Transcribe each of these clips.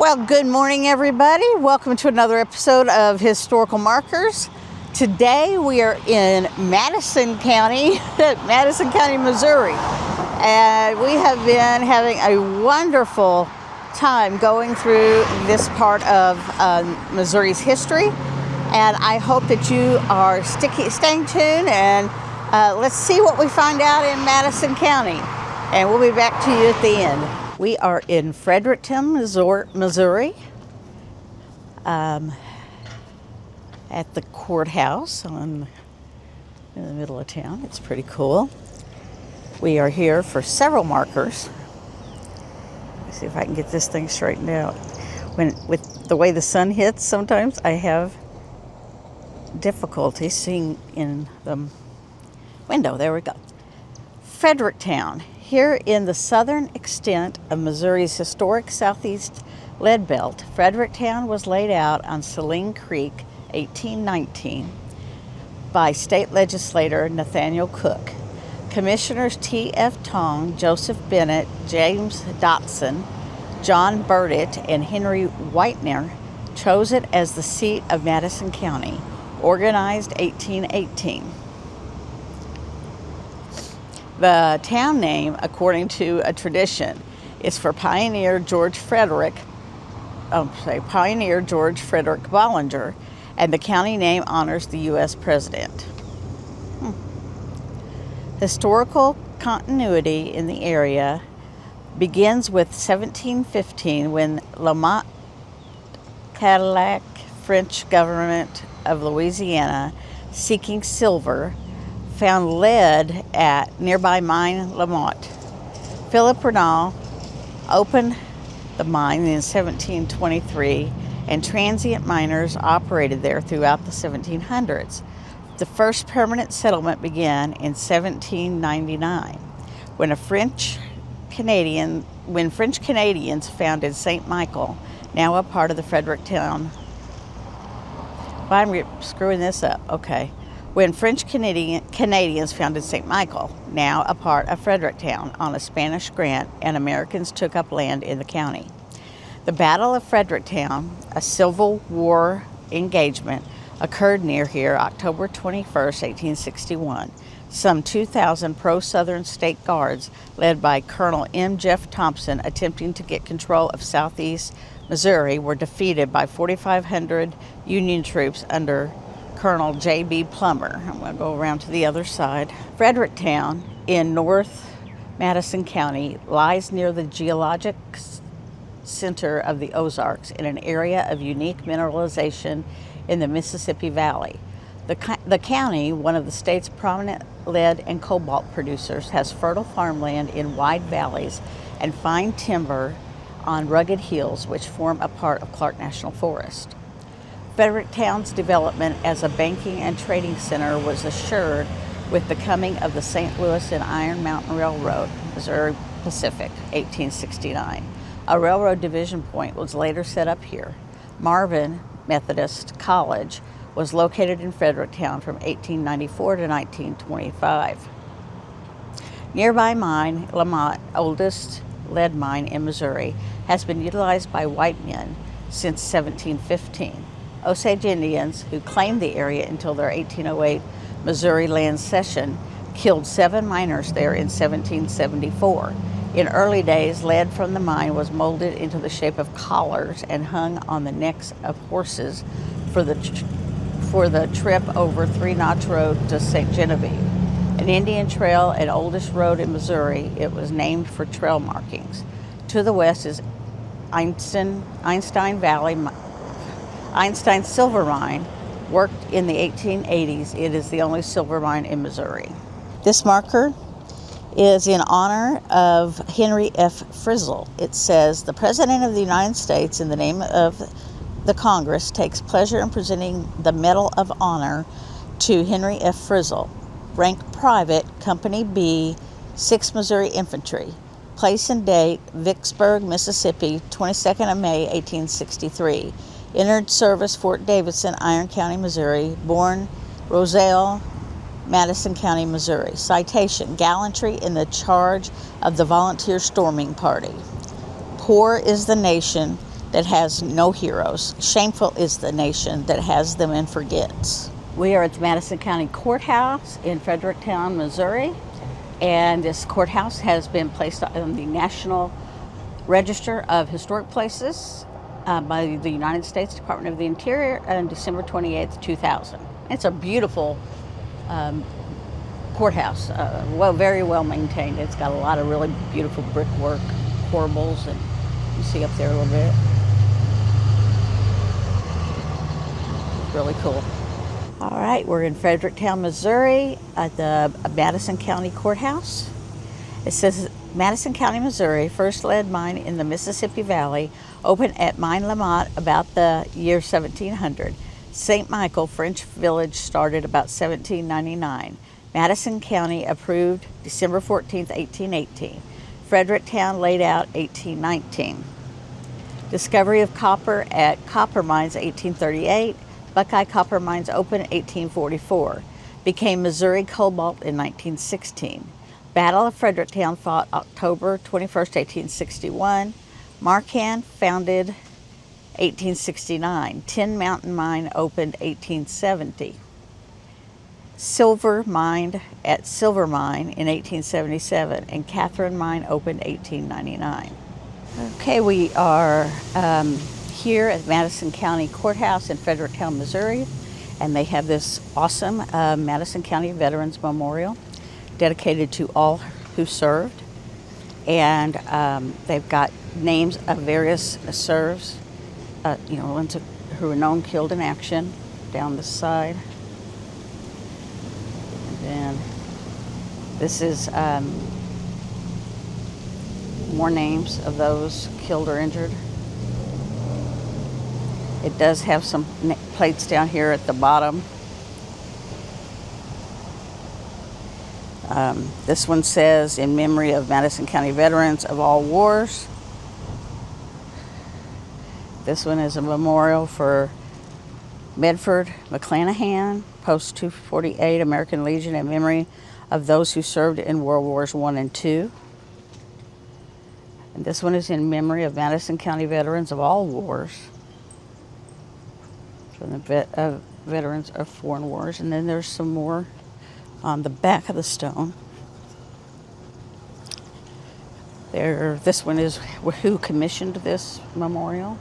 Well, good morning, everybody. Welcome to another episode of Historical Markers. Today we are in Madison County, Madison County, Missouri. And we have been having a wonderful time going through this part of Missouri's history. And I hope that you are staying tuned, and let's see what we find out in Madison County. And we'll be back to you at the end. We are in Fredericktown, Missouri, at the Courthouse in the middle of town. It's pretty cool. We are here for several markers. Let's see if I can get this thing straightened out. With the way the sun hits, sometimes I have difficulty seeing in the window. There we go. Fredericktown. Here in the southern extent of Missouri's historic southeast lead belt, Fredericktown was laid out on Saline Creek, 1819, by state legislator Nathaniel Cook. Commissioners T.F. Tong, Joseph Bennett, James Dotson, John Burdett, and Henry Whitener chose it as the seat of Madison County, organized 1818. The town name, according to a tradition, is for Pioneer George Frederick Bollinger, and the county name honors the U.S. President. Historical continuity in the area begins with 1715, when Lamont Cadillac, French government of Louisiana, seeking silver, found lead at nearby mine Lamont. Philip Renal opened the mine in 1723, and transient miners operated there throughout the 1700s. The first permanent settlement began in 1799, when French Canadians founded St. Michael, now a part of the Fredericktown. I'm screwing this up. Okay. When French Canadians founded St. Michael, now a part of Fredericktown, on a Spanish grant, and Americans took up land in the county. The Battle of Fredericktown, a Civil War engagement, occurred near here October 21st, 1861. Some 2,000 pro-Southern state guards, led by Colonel M. Jeff Thompson, attempting to get control of southeast Missouri, were defeated by 4,500 Union troops under Colonel J.B. Plummer. I'm going to go around to the other side. Fredericktown in North Madison County lies near the geologic center of the Ozarks, in an area of unique mineralization in the Mississippi Valley. The county, one of the state's prominent lead and cobalt producers, has fertile farmland in wide valleys and fine timber on rugged hills, which form a part of Clark National Forest. Fredericktown's development as a banking and trading center was assured with the coming of the St. Louis and Iron Mountain Railroad, Missouri Pacific, 1869. A railroad division point was later set up here. Marvin Methodist College was located in Fredericktown from 1894 to 1925. Nearby mine, Lamont, oldest lead mine in Missouri, has been utilized by white men since 1715. Osage Indians, who claimed the area until their 1808 Missouri land cession, killed 7 miners there in 1774. In early days, lead from the mine was molded into the shape of collars and hung on the necks of horses for the trip over Three Notch Road to St. Genevieve. An Indian trail and oldest road in Missouri, it was named for trail markings. To the west is Einstein silver mine, worked in the 1880s. It is the only silver mine in Missouri. This marker is in honor of Henry F. Frizzell. It says, "The President of the United States, in the name of the Congress, takes pleasure in presenting the Medal of Honor to Henry F. Frizzell, rank private, Company B, 6th Missouri Infantry. Place and date, Vicksburg, Mississippi, 22nd of May, 1863. Entered service, Fort Davidson, Iron County, Missouri. Born, Roselle, Madison County, Missouri. Citation, gallantry in the charge of the volunteer storming party. Poor is the nation that has no heroes. Shameful is the nation that has them and forgets. We are at the Madison County Courthouse in Fredericktown, Missouri, and this courthouse has been placed on the National Register of Historic Places by the United States Department of the Interior on December 28th, 2000. It's a beautiful courthouse, very well maintained. It's got a lot of really beautiful brickwork, corbels, and you see up there a little bit. Really cool. All right, we're in Fredericktown, Missouri at the Madison County Courthouse. It says Madison County, Missouri, first lead mine in the Mississippi Valley, opened at Mine Lamont about the year 1700. St. Michael French village started about 1799. Madison County approved December 14th, 1818. Fredericktown laid out 1819. Discovery of copper at copper mines 1838. Buckeye copper mines opened 1844. Became Missouri Cobalt in 1916. Battle of Fredericktown fought October 21st, 1861. Marcan founded 1869. Tin Mountain Mine opened 1870. Silver mined at Silver Mine in 1877, and Catherine Mine opened 1899. Okay, we are here at Madison County Courthouse in Fredericktown, Missouri, and they have this awesome Madison County Veterans Memorial dedicated to all who served, and they've got names of various serves, ones who were known killed in action down this side. And then this is more names of those killed or injured. It does have some plates down here at the bottom. This one says, in memory of Madison County veterans of all wars. This one is a memorial for Medford McClanahan, Post 248, American Legion, in memory of those who served in World Wars I and II. And this one is in memory of Madison County veterans of all wars, from the veterans of foreign wars. And then there's some more on the back of the stone. This one is who commissioned this memorial.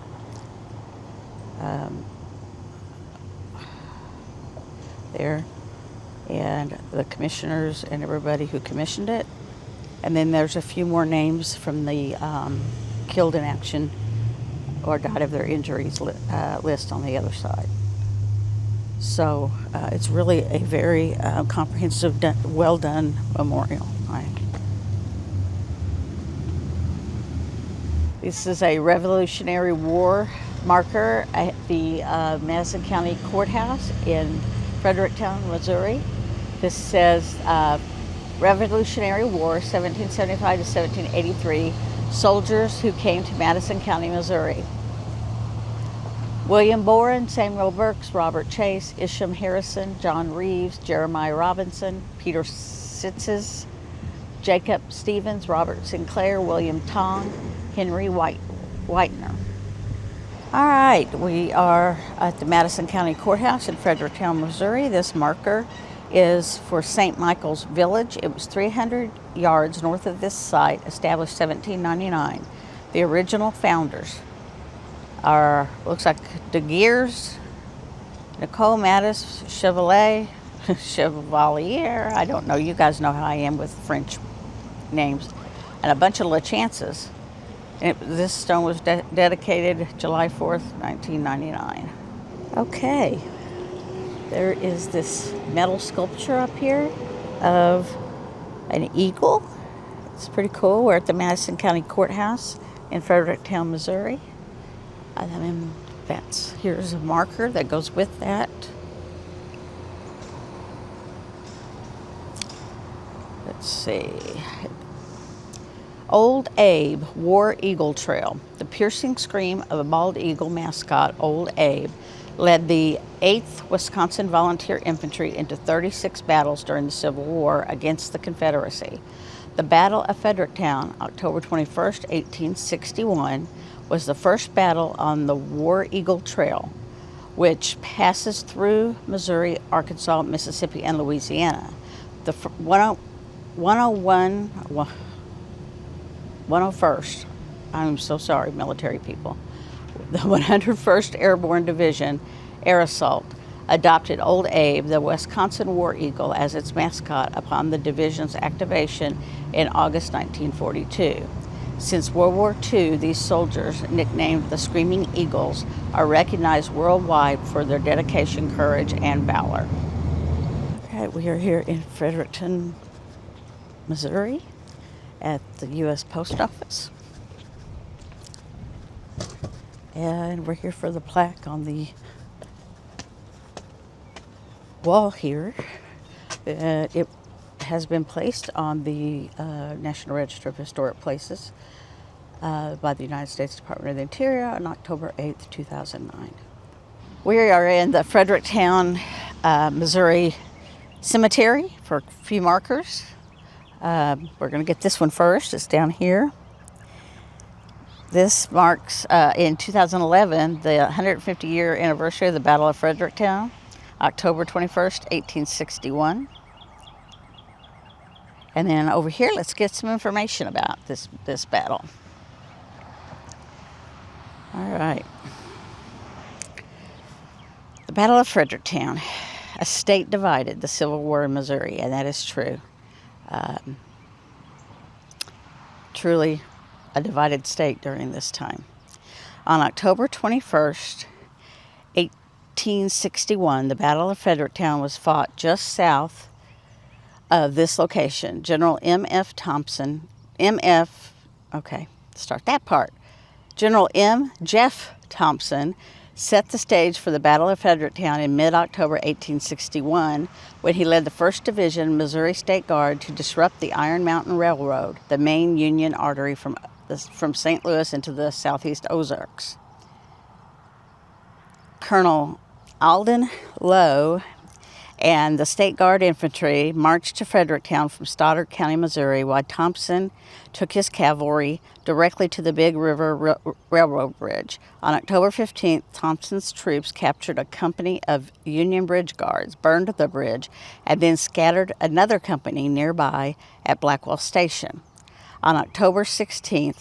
There, and the commissioners and everybody who commissioned it. And then there's a few more names from the killed in action or died of their injuries list on the other side. So it's really a very comprehensive, well done memorial. This is a Revolutionary War marker at the Madison County Courthouse in Fredericktown, Missouri. This says Revolutionary War, 1775 to 1783, soldiers who came to Madison County, Missouri. William Boren, Samuel Burks, Robert Chase, Isham Harrison, John Reeves, Jeremiah Robinson, Peter Sitzes, Jacob Stevens, Robert Sinclair, William Tong, Henry Whitener. All right, we are at the Madison County Courthouse in Fredericktown, Missouri. This marker is for St. Michael's Village. It was 300 yards north of this site, established 1799. The original founders are, looks like De Geers, Nicole Mattis, Chevalier, I don't know, you guys know how I am with French names, and a bunch of LaChances. This stone was dedicated July 4th, 1999. Okay, there is this metal sculpture up here of an eagle. It's pretty cool. We're at the Madison County Courthouse in Fredericktown, Missouri. And then here's a marker that goes with that. Let's see. Old Abe War Eagle Trail. The piercing scream of a bald eagle mascot, Old Abe, led the 8th Wisconsin Volunteer Infantry into 36 battles during the Civil War against the Confederacy. The Battle of Fredericktown, October 21st, 1861, was the first battle on the War Eagle Trail, which passes through Missouri, Arkansas, Mississippi, and Louisiana. The 101st, I'm so sorry, military people. The 101st Airborne Division Air Assault adopted Old Abe, the Wisconsin War Eagle, as its mascot upon the division's activation in August 1942. Since World War II, these soldiers, nicknamed the Screaming Eagles, are recognized worldwide for their dedication, courage, and valor. Okay, we are here in Fredericton, Missouri, at the U.S. Post Office. And we're here for the plaque on the wall here. It has been placed on the National Register of Historic Places by the United States Department of the Interior on October 8th, 2009. We are in the Fredericktown, Missouri Cemetery for a few markers. We're going to get this one first. It's down here. This marks, in 2011, the 150-year anniversary of the Battle of Fredericktown, October 21st, 1861. And then over here, let's get some information about this battle. All right. The Battle of Fredericktown. A state divided, the Civil War in Missouri, and that is true. Truly a divided state during this time. On October 21st, 1861, the Battle of Fredericktown was fought just south of this location. General General M. Jeff Thompson set the stage for the Battle of Fredericktown in mid-October 1861 when he led the 1st Division Missouri State Guard to disrupt the Iron Mountain Railroad, the main Union artery from St. Louis into the southeast Ozarks. Colonel Alden Lowe and the State Guard Infantry marched to Fredericktown from Stoddard County, Missouri, while Thompson took his cavalry directly to the Big River Railroad Bridge. On October 15th, Thompson's troops captured a company of Union Bridge Guards, burned the bridge, and then scattered another company nearby at Blackwell Station. On October 16th,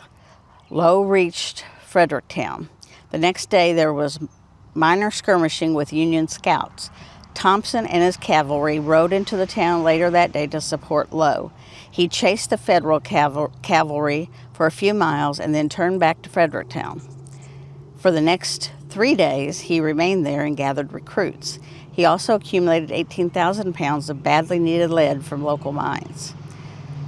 Lowe reached Fredericktown. The next day, there was minor skirmishing with Union scouts. Thompson and his cavalry rode into the town later that day to support Lowe. He chased the Federal cavalry for a few miles and then turned back to Fredericktown. For the next 3 days, he remained there and gathered recruits. He also accumulated 18,000 pounds of badly needed lead from local mines.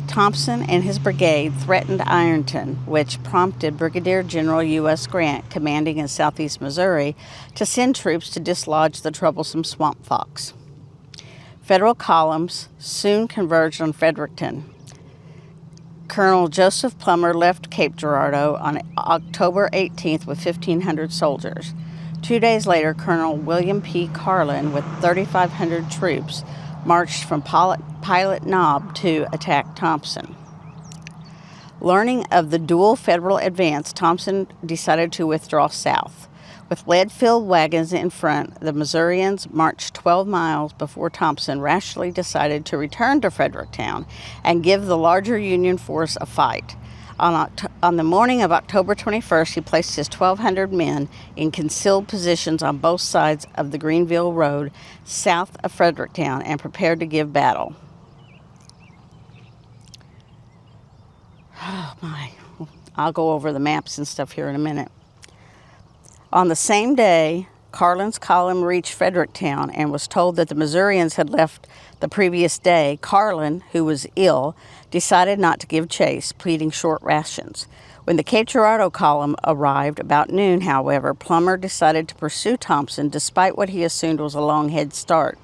Thompson and his brigade threatened Ironton, which prompted Brigadier General U.S. Grant, commanding in southeast Missouri, to send troops to dislodge the troublesome swamp fox. Federal columns soon converged on Fredericton. Colonel Joseph Plummer left Cape Girardeau on October 18th with 1,500 soldiers. 2 days later, Colonel William P. Carlin, with 3,500 troops, marched from Pilot Knob to attack Thompson. Learning of the dual Federal advance, Thompson decided to withdraw south. With lead-filled wagons in front, the Missourians marched 12 miles before Thompson rashly decided to return to Fredericktown and give the larger Union force a fight. On the morning of October 21st, he placed his 1,200 men in concealed positions on both sides of the Greenville Road south of Fredericktown and prepared to give battle. Oh my, I'll go over the maps and stuff here in a minute. On the same day, Carlin's column reached Fredericktown and was told that the Missourians had left the previous day. Carlin, who was ill, decided not to give chase, pleading short rations. When the Cape Girardeau column arrived about noon, however, Plummer decided to pursue Thompson despite what he assumed was a long head start.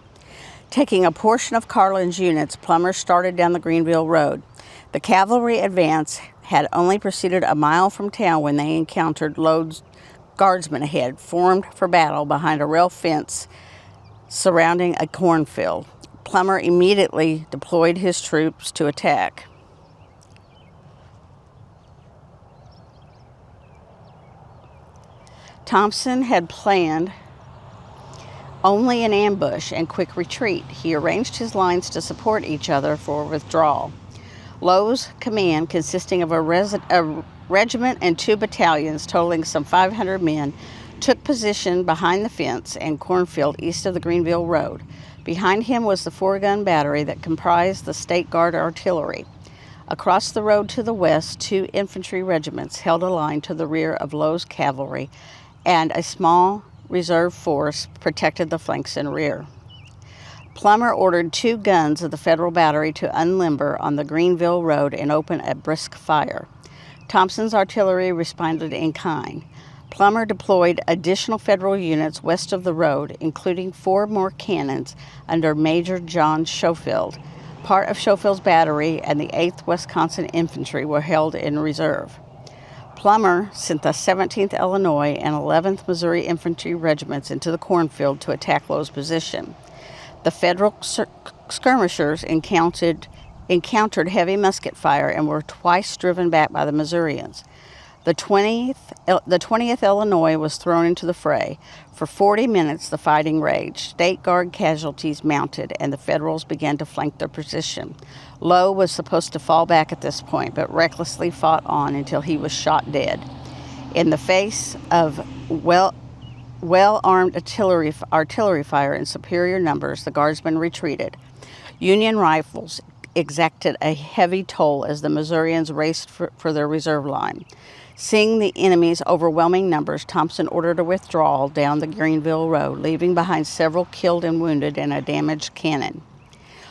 Taking a portion of Carlin's units, Plummer started down the Greenville Road. The cavalry advance had only proceeded a mile from town when they encountered Lowe's guardsmen ahead, formed for battle behind a rail fence surrounding a cornfield. Plummer immediately deployed his troops to attack. Thompson had planned only an ambush and quick retreat. He arranged his lines to support each other for withdrawal. Lowe's command, consisting of a regiment and 2 battalions totaling some 500 men, took position behind the fence and cornfield east of the Greenville Road. Behind him was the 4-gun battery that comprised the State Guard artillery. Across the road to the west, 2 infantry regiments held a line to the rear of Lowe's cavalry, and a small reserve force protected the flanks and rear. Plummer ordered 2 guns of the Federal battery to unlimber on the Greenville Road and open a brisk fire. Thompson's artillery responded in kind. Plummer deployed additional Federal units west of the road, including 4 more cannons under Major John Schofield. Part of Schofield's battery and the 8th Wisconsin Infantry were held in reserve. Plummer sent the 17th Illinois and 11th Missouri Infantry regiments into the cornfield to attack Lowe's position. The Federal skirmishers encountered heavy musket fire and were twice driven back by the Missourians. The 20th Illinois was thrown into the fray. For 40 minutes, the fighting raged. State Guard casualties mounted, and the Federals began to flank their position. Lowe was supposed to fall back at this point, but recklessly fought on until he was shot dead. In the face of well-armed artillery fire in superior numbers, the Guardsmen retreated. Union rifles exacted a heavy toll as the Missourians raced for their reserve line. Seeing the enemy's overwhelming numbers, Thompson ordered a withdrawal down the Greenville Road, leaving behind several killed and wounded and a damaged cannon.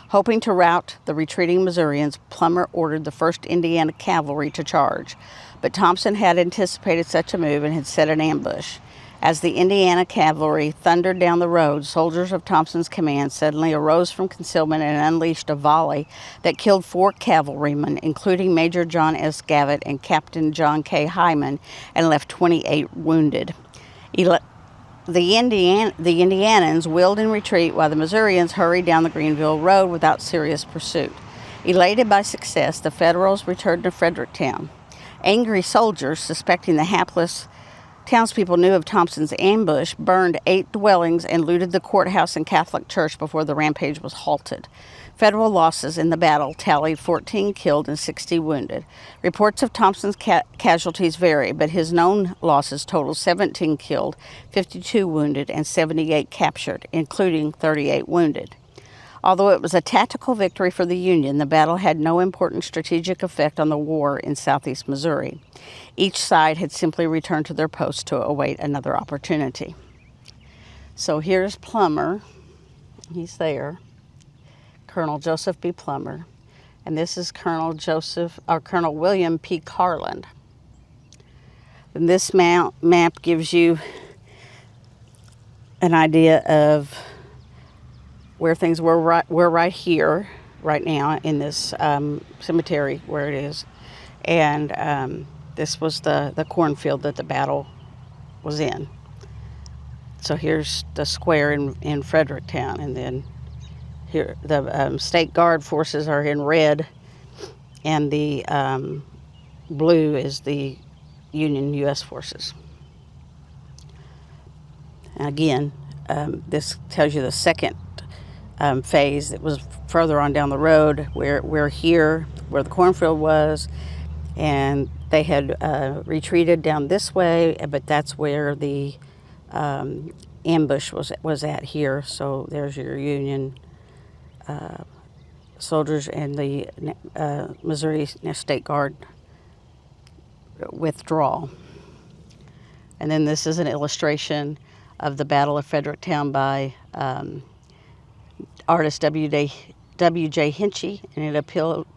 Hoping to rout the retreating Missourians, Plummer ordered the 1st Indiana Cavalry to charge, but Thompson had anticipated such a move and had set an ambush. As the Indiana Cavalry thundered down the road, soldiers of Thompson's command suddenly arose from concealment and unleashed a volley that killed 4 cavalrymen, including Major John S. Gavitt and Captain John K. Hyman, and left 28 wounded. The Indianans wheeled in retreat while the Missourians hurried down the Greenville Road without serious pursuit. Elated by success, the Federals returned to Fredericktown. Angry soldiers, suspecting the hapless townspeople knew of Thompson's ambush, burned 8 dwellings and looted the courthouse and Catholic church before the rampage was halted. Federal losses in the battle tallied 14 killed and 60 wounded. Reports of Thompson's casualties vary, but his known losses totaled 17 killed, 52 wounded, and 78 captured, including 38 wounded. Although it was a tactical victory for the Union, the battle had no important strategic effect on the war in southeast Missouri. Each side had simply returned to their posts to await another opportunity. So here's Plummer. He's there. Colonel Joseph B. Plummer. And this is Colonel William P. Carland. And this map gives you an idea of where things were right here, right now, in this cemetery where it is. And this was the cornfield that the battle was in. So here's the square in Fredericktown, and then here the State Guard forces are in red, and the blue is the Union U.S. forces. And again, this tells you the second phase that was further on down the road, where the cornfield was, and they had retreated down this way, but that's where the ambush was at here. So there's your Union soldiers and the Missouri State Guard withdrawal. And then this is an illustration of the Battle of Fredericktown by artist W.J. Hinchy, and it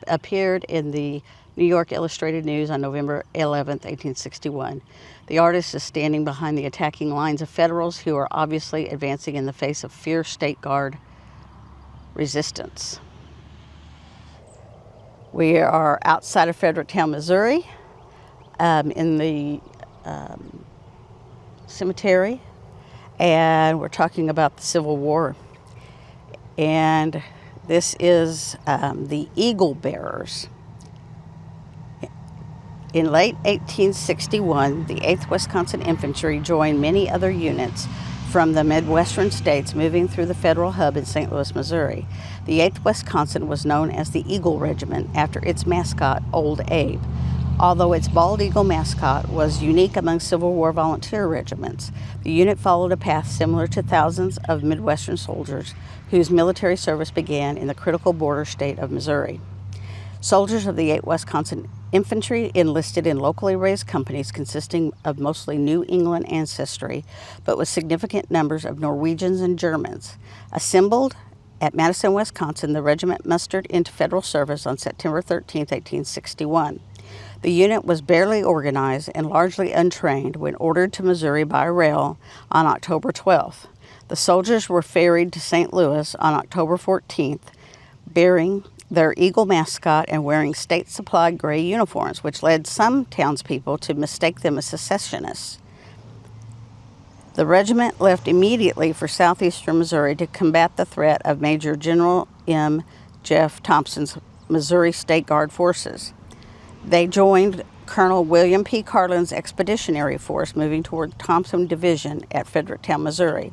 appeared in the New York Illustrated News on November 11th, 1861. The artist is standing behind the attacking lines of Federals who are obviously advancing in the face of fierce State Guard resistance. We are outside of Fredericktown, Missouri, in the cemetery, and we're talking about the Civil War. And this is the Eagle Bearers. In late 1861, the 8th Wisconsin Infantry joined many other units from the Midwestern states moving through the federal hub in St. Louis, Missouri. The 8th Wisconsin was known as the Eagle Regiment after its mascot, Old Abe. Although its bald eagle mascot was unique among Civil War volunteer regiments, the unit followed a path similar to thousands of Midwestern soldiers whose military service began in the critical border state of Missouri. Soldiers of the 8th Wisconsin Infantry enlisted in locally raised companies consisting of mostly New England ancestry, but with significant numbers of Norwegians and Germans. Assembled at Madison, Wisconsin, the regiment mustered into federal service on September 13, 1861. The unit was barely organized and largely untrained when ordered to Missouri by rail on October 12th. The soldiers were ferried to St. Louis on October 14th, bearing their eagle mascot and wearing state-supplied gray uniforms, which led some townspeople to mistake them as secessionists. The regiment left immediately for southeastern Missouri to combat the threat of Major General M. Jeff Thompson's Missouri State Guard forces. They joined Colonel William P. Carlin's expeditionary force moving toward Thompson Division at Fredericktown, Missouri.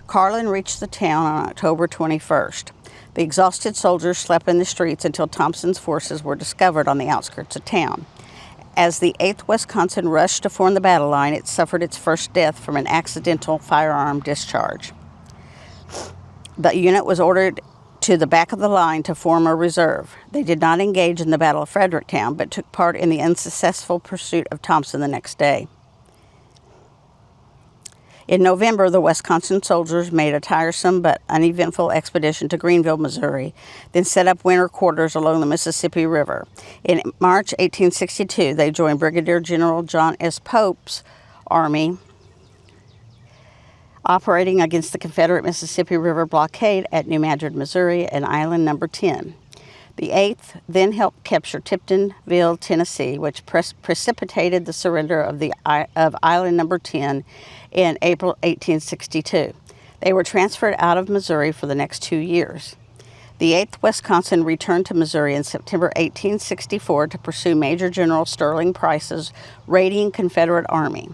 Carlin reached the town on October 21st. The exhausted soldiers slept in the streets until Thompson's forces were discovered on the outskirts of town. As the 8th Wisconsin rushed to form the battle line, it suffered its first death from an accidental firearm discharge. The unit was ordered to the back of the line to form a reserve. They did not engage in the Battle of Fredericktown, but took part in the unsuccessful pursuit of Thompson the next day. In November, the Wisconsin soldiers made a tiresome but uneventful expedition to Greenville, Missouri, then set up winter quarters along the Mississippi River. In March 1862, they joined Brigadier General John S. Pope's army, operating against the Confederate Mississippi River blockade at New Madrid, Missouri, and Island Number 10. The 8th then helped capture Tiptonville, Tennessee, which precipitated the surrender of Island Number 10 in April 1862. They were transferred out of Missouri for the next 2 years. The 8th Wisconsin returned to Missouri in September 1864 to pursue Major General Sterling Price's raiding Confederate army.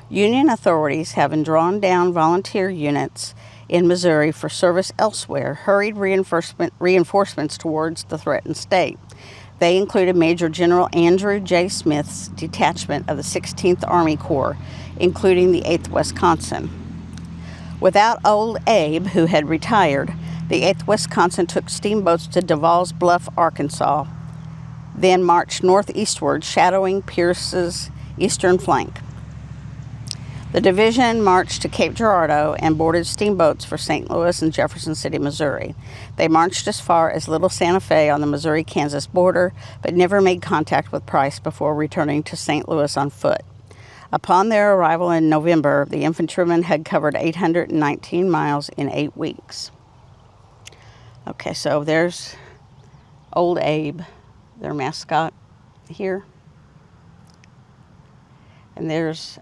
Union authorities, having drawn down volunteer units in Missouri for service elsewhere, hurried reinforcements towards the threatened state. They included Major General Andrew J. Smith's detachment of the 16th Army Corps, including the 8th Wisconsin. Without Old Abe, who had retired, the 8th Wisconsin took steamboats to Devall's Bluff, Arkansas, then marched northeastward, shadowing Pierce's eastern flank. The division marched to Cape Girardeau and boarded steamboats for St. Louis and Jefferson City, Missouri. They marched as far as Little Santa Fe on the Missouri-Kansas border, but never made contact with Price before returning to St. Louis on foot. Upon their arrival in November, the infantrymen had covered 819 miles in 8 weeks. Okay, so there's Old Abe, their mascot here. And there's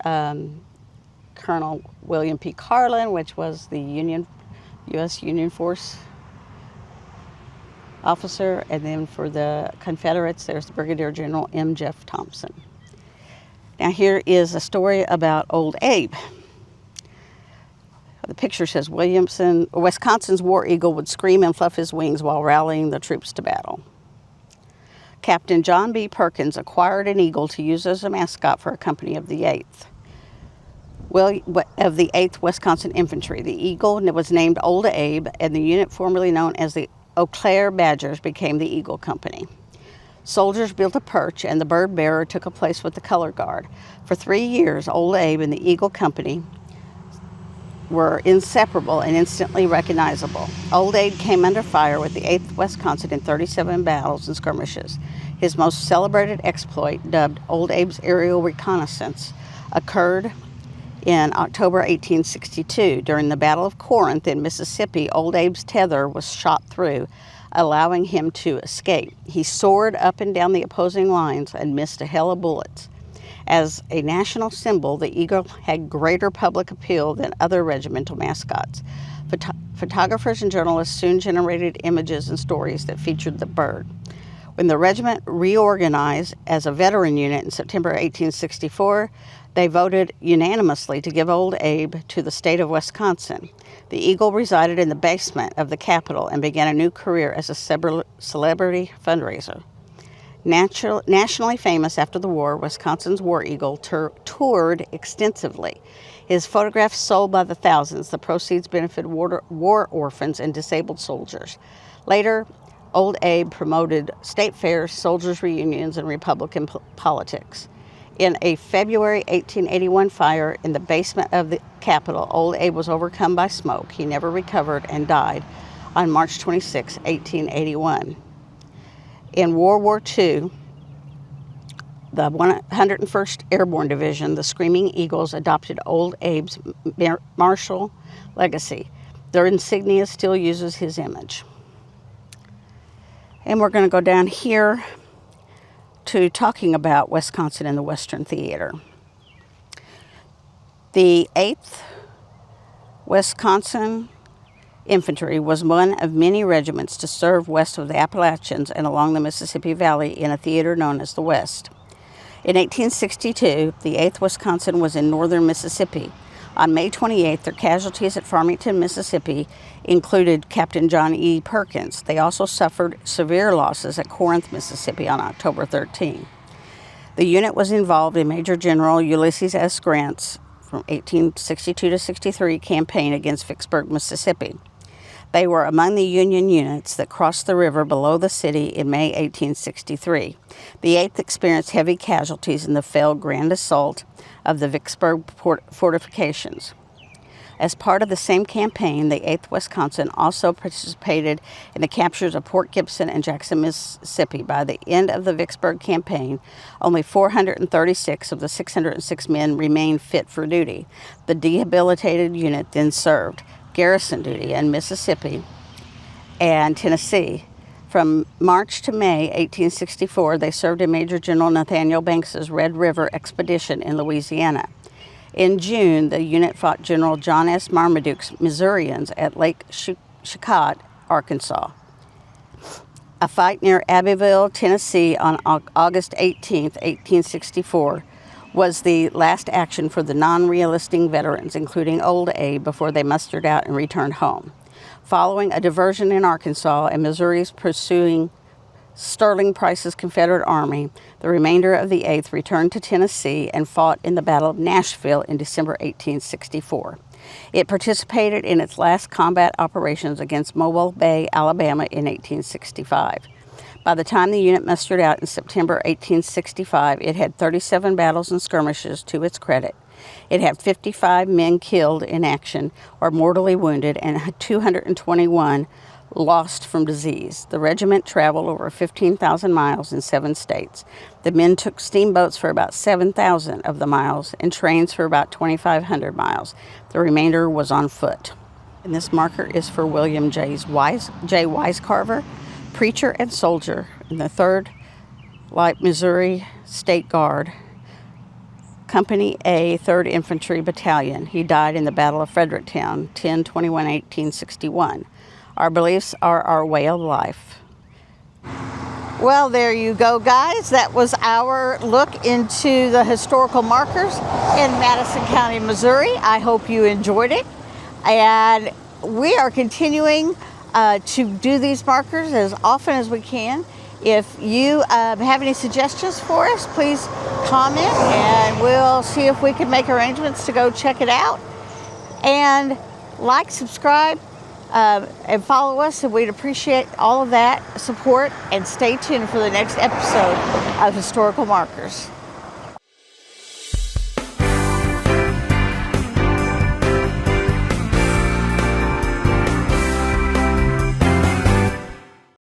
Colonel William P. Carlin, which was the U.S. Union Force officer. And then for the Confederates, there's Brigadier General M. Jeff Thompson. Now here is a story about Old Abe. The picture says Wisconsin's War Eagle would scream and fluff his wings while rallying the troops to battle. Captain John B. Perkins acquired an eagle to use as a mascot for a company of the 8th. Of the 8th Wisconsin Infantry. The eagle was named Old Abe, and the unit formerly known as the Eau Claire Badgers became the Eagle Company. Soldiers built a perch, and the bird bearer took a place with the color guard. For 3 years, Old Abe and the Eagle Company were inseparable and instantly recognizable. Old Abe came under fire with the 8th Wisconsin in 37 battles and skirmishes. His most celebrated exploit, dubbed Old Abe's aerial reconnaissance, occurred in October 1862. During the Battle of Corinth in Mississippi, Old Abe's tether was shot through, allowing him to escape. He soared up and down the opposing lines and missed a hail of bullets. As a national symbol, the eagle had greater public appeal than other regimental mascots. Photographers and journalists soon generated images and stories that featured the bird. When the regiment reorganized as a veteran unit in September 1864, they voted unanimously to give Old Abe to the state of Wisconsin. The Eagle resided in the basement of the Capitol and began a new career as a celebrity fundraiser. Nationally famous after the war, Wisconsin's War Eagle toured extensively. His photographs sold by the thousands. The proceeds benefited war orphans and disabled soldiers. Later, Old Abe promoted state fairs, soldiers' reunions, and Republican politics. In a February 1881 fire in the basement of the Capitol, Old Abe was overcome by smoke. He never recovered and died on March 26, 1881. In World War II, the 101st Airborne Division, the Screaming Eagles, adopted Old Abe's martial legacy. Their insignia still uses his image. And we're going to go down here to talking about Wisconsin and the Western Theater. The 8th Wisconsin Infantry was one of many regiments to serve west of the Appalachians and along the Mississippi Valley in a theater known as the West. In 1862, the 8th Wisconsin was in northern Mississippi. On May 28th, their casualties at Farmington, Mississippi included Captain John E. Perkins. They also suffered severe losses at Corinth, Mississippi on October 13. The unit was involved in Major General Ulysses S. Grant's from 1862 to 63 campaign against Vicksburg, Mississippi. They were among the Union units that crossed the river below the city in May 1863. The 8th experienced heavy casualties in the failed grand assault of the Vicksburg fortifications. As part of the same campaign, the 8th Wisconsin also participated in the captures of Port Gibson and Jackson, Mississippi. By the end of the Vicksburg campaign, only 436 of the 606 men remained fit for duty. The debilitated unit then served garrison duty in Mississippi and Tennessee. From March to May 1864, they served in Major General Nathaniel Banks's Red River expedition in Louisiana. In June, the unit fought General John S. Marmaduke's Missourians at Lake Chillicothe, Arkansas. A fight near Abbeville, Tennessee on August 18, 1864, was the last action for the non-realistic veterans, including Old Abe, before they mustered out and returned home. Following a diversion in Arkansas and Missouri's pursuing Sterling Price's Confederate Army, the remainder of the 8th returned to Tennessee and fought in the Battle of Nashville in December 1864. It participated in its last combat operations against Mobile Bay, Alabama in 1865. By the time the unit mustered out in September 1865, it had 37 battles and skirmishes to its credit. It had 55 men killed in action or mortally wounded and 221 lost from disease. The regiment traveled over 15,000 miles in 7 states. The men took steamboats for about 7,000 of the miles and trains for about 2,500 miles. The remainder was on foot. And this marker is for William J. Wisecarver, preacher and soldier in the 3rd Light Missouri State Guard, Company A, 3rd Infantry Battalion. He died in the Battle of Fredericktown, 10/21/1861. Our beliefs are our way of life. Well, there you go, guys. That was our look into the historical markers in Madison County, Missouri. I hope you enjoyed it. And we are continuing to do these markers as often as we can. If you have any suggestions for us, please comment and we'll see if we can make arrangements to go check it out. And like, subscribe, and follow us, and we'd appreciate all of that support. And stay tuned for the next episode of Historical Markers.